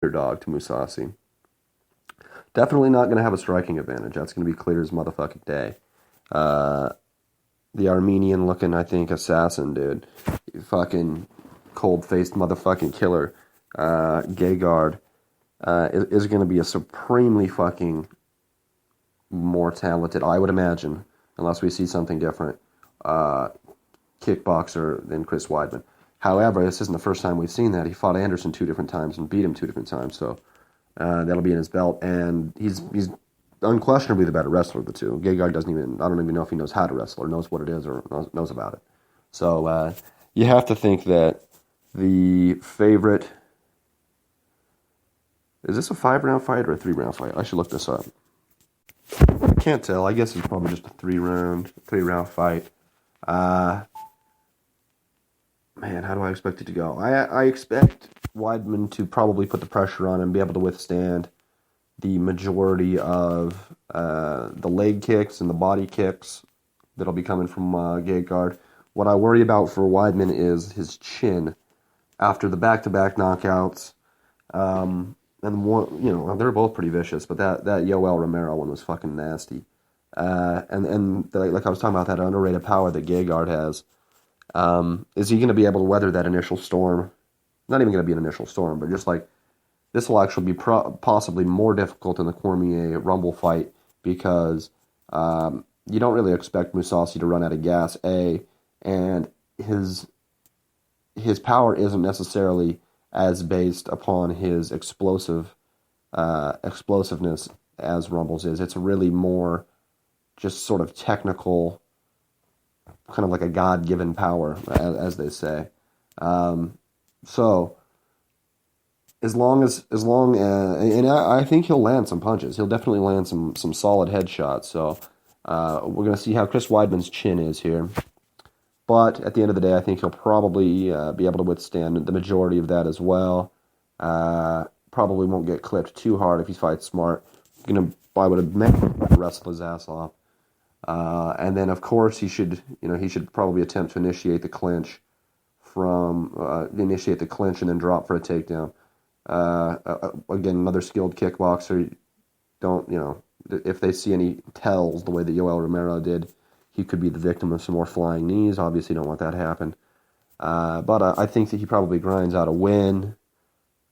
underdog to Mousasi. Definitely not going to have a striking advantage. That's going to be clear as motherfucking day. The Armenian-looking, I think, assassin, dude. Fucking cold-faced motherfucking killer. Gegard is going to be a supremely fucking more talented, I would imagine, unless we see something different, kickboxer than Chris Weidman. However, this isn't the first time we've seen that. He fought Anderson 2 different times and beat him 2 different times, so that'll be in his belt. And he's unquestionably the better wrestler of the two. Gegard I don't even know if he knows how to wrestle or knows what it is or knows about it. So you have to think that the favorite... Is this a 5-round fight or a 3-round fight? I should look this up. I can't tell. I guess it's probably just a 3-round fight. Man, how do I expect it to go? I expect Weidman to probably put the pressure on and be able to withstand the majority of the leg kicks and the body kicks that'll be coming from Gegard. What I worry about for Weidman is his chin. After the back-to-back knockouts, and one, they're both pretty vicious, but that Yoel Romero one was fucking nasty. And like I was talking about, that underrated power that Gegard has. Is he going to be able to weather that initial storm? Not even going to be an initial storm, but just like this will actually be possibly more difficult than the Cormier Rumble fight because you don't really expect Mousasi to run out of gas, and his power isn't necessarily as based upon his explosiveness as Rumble's is. It's really more just sort of technical, kind of like a God-given power, as they say. So, and I think he'll land some punches. He'll definitely land some solid headshots. So, we're going to see how Chris Weidman's chin is here. But at the end of the day, I think he'll probably be able to withstand the majority of that as well. Probably won't get clipped too hard if he fights smart. I would imagine wrestle his ass off. And then, of course, he should probably attempt to initiate the clinch and then drop for a takedown. Again, another skilled kickboxer. If they see any tells the way that Yoel Romero did, he could be the victim of some more flying knees. Obviously, don't want that to happen. But I think that he probably grinds out a win.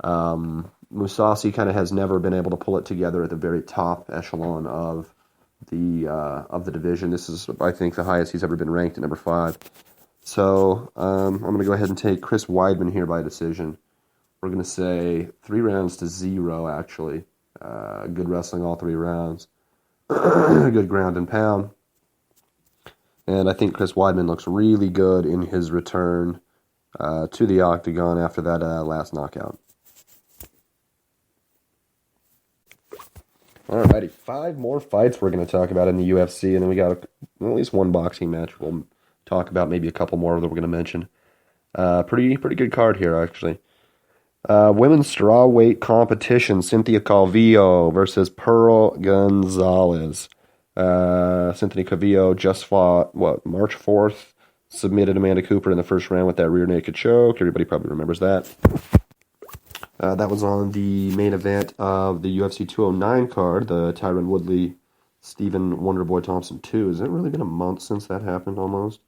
Mousasi kind of has never been able to pull it together at the very top echelon of the division. This is, I think, the highest he's ever been ranked at number 5. So I'm going to go ahead and take Chris Weidman here by decision. We're going to say 3-0, actually. Good wrestling all 3 rounds. Good ground and pound. And I think Chris Weidman looks really good in his return to the octagon after that last knockout. Alrighty, 5 more fights we're going to talk about in the UFC, and then we got at least one boxing match we'll talk about, maybe a couple more that we're going to mention. Pretty good card here, actually. Women's strawweight competition, Cynthia Calvillo versus Pearl Gonzalez. Cynthia Calvillo just fought, March 4th, submitted Amanda Cooper in the first round with that rear naked choke. Everybody probably remembers that. That was on the main event of the UFC 209 card, the Tyron Woodley, Stephen Wonderboy Thompson 2. Has it really been a month since that happened, almost?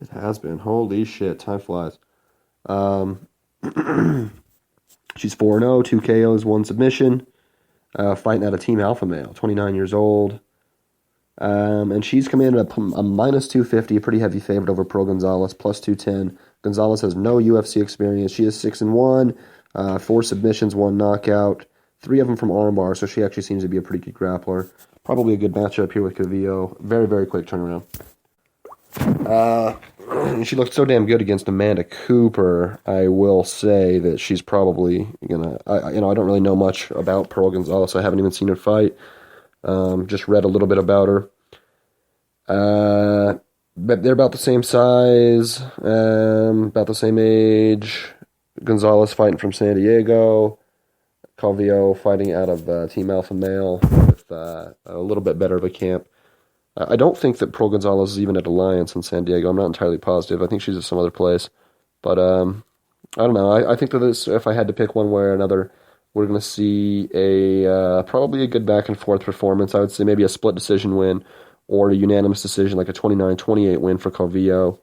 It has been. Holy shit, time flies. She's 4-0, 2 KOs, 1 submission, fighting out of Team Alpha Male, 29 years old. And she's commanded a minus 250, a pretty heavy favorite over Pearl Gonzalez, plus 210. Gonzalez has no UFC experience. She is 6-1, 4 submissions, 1 knockout, 3 of them from armbar, so she actually seems to be a pretty good grappler. Probably a good matchup here with Calvillo. Very, very quick turnaround. She looked so damn good against Amanda Cooper. I will say that she's probably gonna. I don't really know much about Pearl Gonzalez. I haven't even seen her fight. Just read a little bit about her. But they're about the same size, about the same age. Gonzalez fighting from San Diego. Calvillo fighting out of Team Alpha Male with a little bit better of a camp. I don't think that Pearl Gonzalez is even at Alliance in San Diego. I'm not entirely positive. I think she's at some other place. But I don't know. I think that this, if I had to pick one way or another, we're going to see a probably a good back-and-forth performance. I would say maybe a split decision win or a unanimous decision, like a 29-28 win for Calvillo.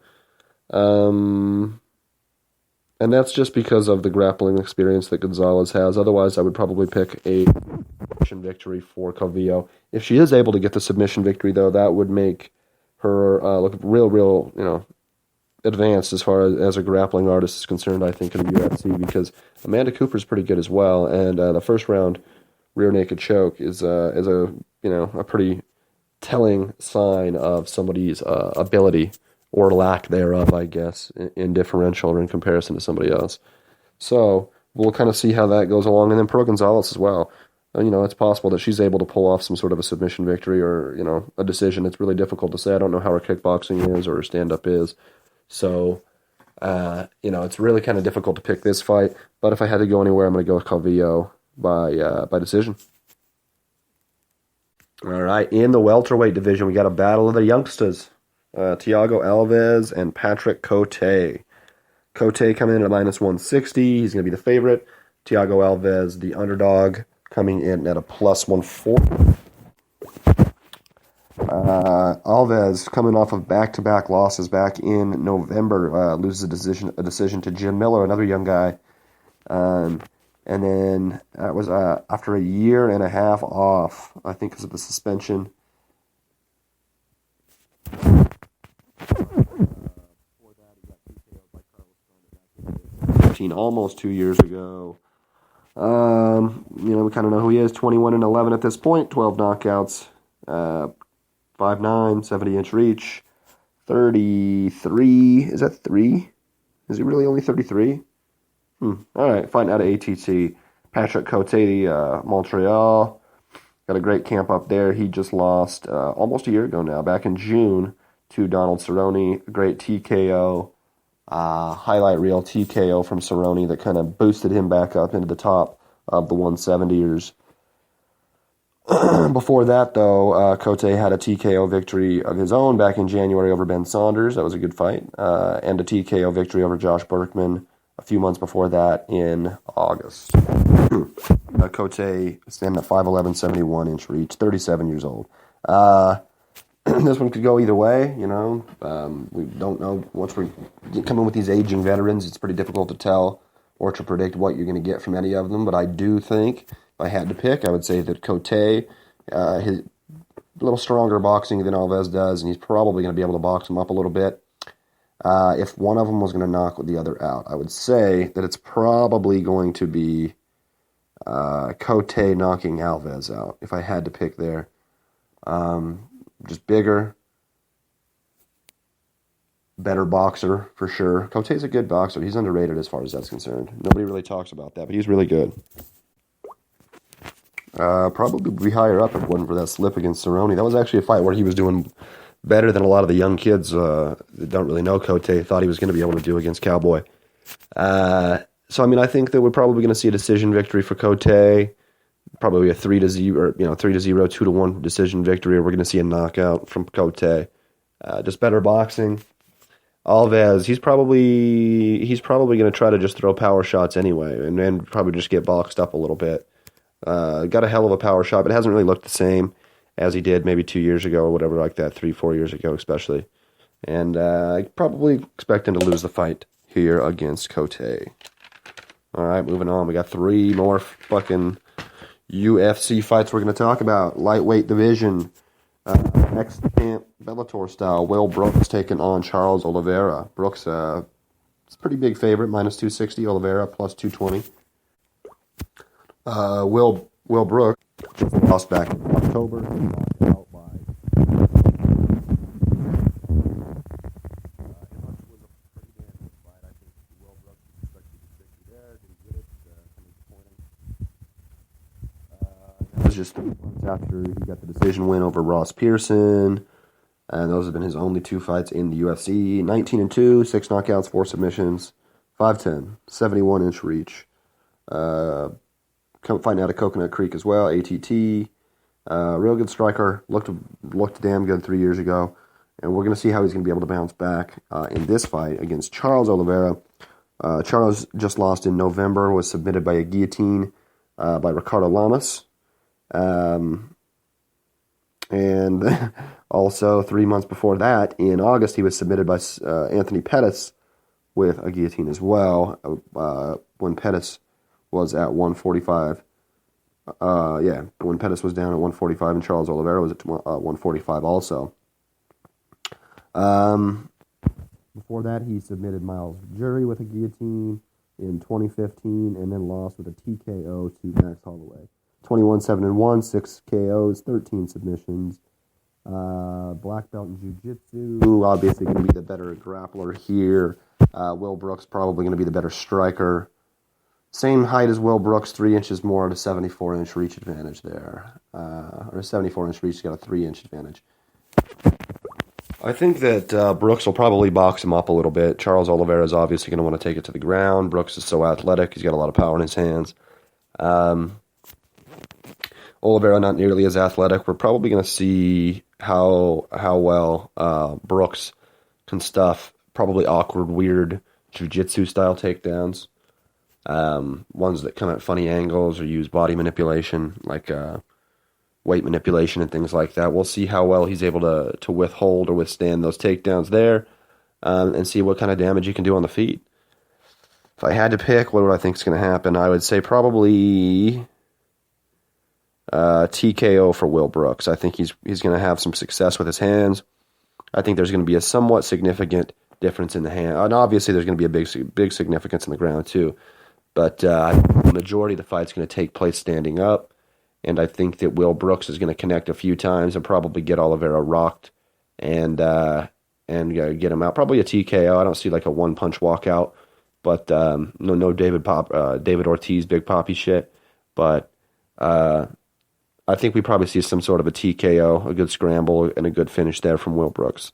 And that's just because of the grappling experience that Gonzalez has. Otherwise, I would probably pick a submission victory for Calvillo. If she is able to get the submission victory, though, that would make her look real, advanced as far as a grappling artist is concerned, I think, in the UFC, because Amanda Cooper's pretty good as well, and the first round rear naked choke is a pretty telling sign of somebody's ability or lack thereof, I guess, in differential or in comparison to somebody else. So we'll kind of see how that goes along, and then Pro Gonzalez as well. It's possible that she's able to pull off some sort of a submission victory or a decision. It's really difficult to say. I don't know how her kickboxing is or her stand-up is. So, it's really kind of difficult to pick this fight. But if I had to go anywhere, I'm going to go with Calvillo by decision. All right, in the welterweight division, we got a battle of the youngsters. Thiago Alves and Patrick Cote. Cote coming in at -160. He's going to be the favorite. Thiago Alves, the underdog, coming in at a +140. Alves, coming off of back-to-back losses back in November, loses a decision to Jim Miller, another young guy. And then that was after a year and a half off, I think, because of the suspension. Almost 2 years ago. We kind of know who he is. 21-11 at this point. 12 knockouts. 5'9", 70-inch reach. 33. Is that 3? Is he really only 33? All right. Fighting out of ATT. Patrick Cote, Montreal. Got a great camp up there. He just lost almost a year ago now, back in June, to Donald Cerrone. A great TKO. Highlight reel TKO from Cerrone that kind of boosted him back up into the top of the 170ers. Before that, though, Cote had a TKO victory of his own back in January over Ben Saunders. That was a good fight. And a TKO victory over Josh Berkman a few months before that in August. Cote standing at 5'11", 71-inch reach, 37 years old. This one could go either way, We don't know. Once we're coming with these aging veterans, it's pretty difficult to tell or to predict what you're going to get from any of them. But I do think, if I had to pick, I would say that Cote, his a little stronger boxing than Alves does, and he's probably going to be able to box him up a little bit. If one of them was going to knock the other out, I would say that it's probably going to be Cote knocking Alves out, if I had to pick there. Just bigger, better boxer for sure. Cote's a good boxer. He's underrated as far as that's concerned. Nobody really talks about that, but he's really good. Probably be higher up if it wasn't for that slip against Cerrone. That was actually a fight where he was doing better than a lot of the young kids that don't really know Cote thought he was going to be able to do against Cowboy. I think that we're probably going to see a decision victory for Cote. Probably a 3-0, 3-0, 2-1 decision victory, or we're going to see a knockout from Cote. Just better boxing. Alves, he's probably going to try to just throw power shots anyway, and then probably just get boxed up a little bit. Got a hell of a power shot, but it hasn't really looked the same as he did maybe 2 years ago or whatever like that, 3-4 years ago especially. And I probably expect him to lose the fight here against Cote. All right, moving on. We got 3 more fucking UFC fights we're going to talk about. Lightweight division. Next camp, Bellator style. Will Brooks taking on Charles Oliveira. Brooks, it's a pretty big favorite, -260. Oliveira, +220. Will Brooks just lost back in October. Knocked out by just 3 months after he got the decision win over Ross Pearson. And those have been his only 2 fights in the UFC. 19-2, 6 knockouts, 4 submissions, 5'10", 71-inch reach. Fighting out of Coconut Creek as well, ATT. Real good striker. Looked damn good 3 years ago. And we're going to see how he's going to be able to bounce back in this fight against Charles Oliveira. Charles just lost in November, was submitted by a guillotine by Ricardo Lamas. And also 3 months before that, in August, he was submitted by Anthony Pettis with a guillotine as well, when Pettis was at 145. When Pettis was down at 145 and Charles Oliveira was at 145 also. Before that, he submitted Miles Jury with a guillotine in 2015 and then lost with a TKO to Max Holloway. 21-7-1, 6 KOs, 13 submissions. Black belt in jiu-jitsu, obviously going to be the better grappler here. Will Brooks probably going to be the better striker. Same height as Will Brooks, 3 inches more at a 74-inch reach advantage there. Or a 74-inch reach, he's got a 3-inch advantage. I think that Brooks will probably box him up a little bit. Charles Oliveira is obviously going to want to take it to the ground. Brooks is so athletic. He's got a lot of power in his hands. Oliveira not nearly as athletic. We're probably going to see how well Brooks can stuff probably awkward, weird jiu-jitsu style takedowns. Ones that come at funny angles or use body manipulation, like weight manipulation and things like that. We'll see how well he's able to withhold or withstand those takedowns there, and see what kind of damage he can do on the feet. If I had to pick, what do I think is going to happen? I would say probably TKO for Will Brooks. I think he's going to have some success with his hands. I think there's going to be a somewhat significant difference in the hand, and obviously there's going to be a big significance in the ground too. But the majority of the fight's going to take place standing up. And I think that Will Brooks is going to connect a few times and probably get Oliveira rocked and get him out. Probably a TKO. I don't see like a one-punch walkout, but no David Ortiz big poppy shit. But I think we probably see some sort of a TKO, a good scramble, and a good finish there from Will Brooks.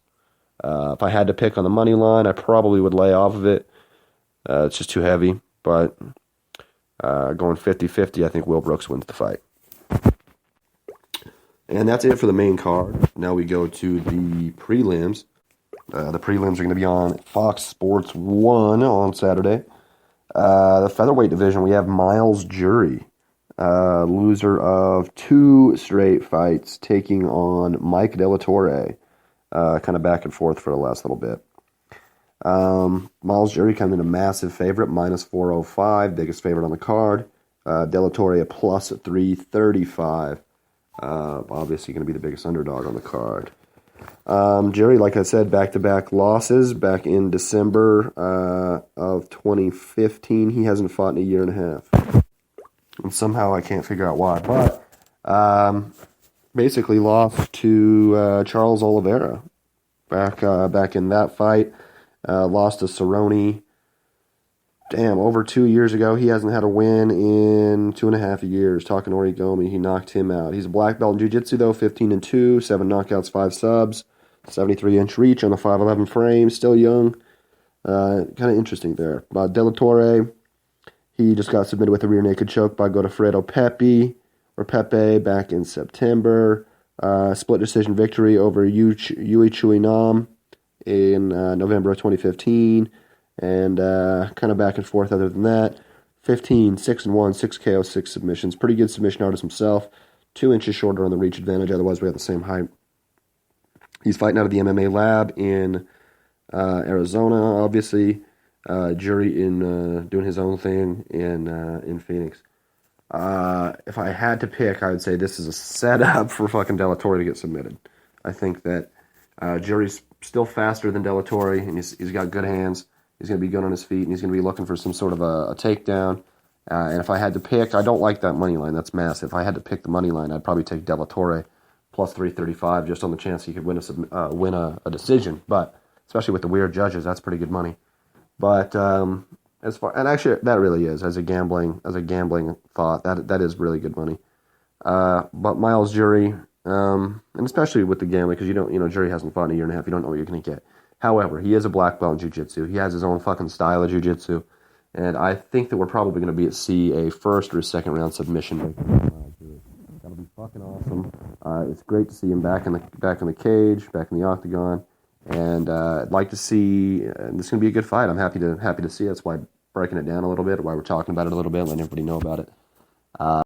If I had to pick on the money line, I probably would lay off of it. It's just too heavy. But going 50-50, I think Will Brooks wins the fight. And that's it for the main card. Now we go to the prelims. The prelims are going to be on Fox Sports 1 on Saturday. The featherweight division, we have Miles Jury, loser of 2 straight fights, taking on Mike Bellator, kind of back and forth for the last little bit. Miles Jury coming in a massive favorite, minus 405, biggest favorite on the card. Bellator plus 335. Obviously going to be the biggest underdog on the card. Jerry, like I said, back-to-back losses back in December of 2015. He hasn't fought in a year and a half. And somehow I can't figure out why. But basically lost to Charles Oliveira back in that fight. Lost to Cerrone. Over 2 years ago. He hasn't had a win in 2.5 years. Talking Origomi, he knocked him out. He's a black belt in jiu-jitsu, though, 15-2, 7 knockouts, 5 subs, 73-inch reach on a 5'11 frame, still young. Kind of interesting there. Bellator, he just got submitted with a rear naked choke by Godofredo Pepe back in September. Split decision victory over Yui Chui Nam in November of 2015. And kind of back and forth other than that. 15, 6-1, 6 KO, 6 submissions. Pretty good submission artist himself. 2 inches shorter on the reach advantage. Otherwise, we have the same height. He's fighting out of the MMA lab in Arizona, obviously. Jury in doing his own thing in Phoenix. If I had to pick, I would say this is a setup for fucking Bellator to get submitted. I think that Jury's still faster than Bellator, and he's got good hands. He's going to be good on his feet, and he's going to be looking for some sort of a takedown. And if I had to pick, I don't like that money line. That's massive. If I had to pick the money line, I'd probably take Bellator plus 335 just on the chance he could win a decision. But especially with the weird judges, that's pretty good money. But actually, that really is as a gambling thought. That is really good money. But Miles Jury, and especially with the gambling, because Jury hasn't fought in a year and a half. You don't know what you're going to get. However, he is a black belt in jiu-jitsu. He has his own fucking style of jiu-jitsu. And I think that we're probably going to see a first or a second round submission. That'll be fucking awesome. It's great to see him back in the cage, back in the octagon. And I'd like to see, this is going to be a good fight. I'm happy to see it. That's why I'm breaking it down a little bit, why we're talking about it a little bit, letting everybody know about it. Uh,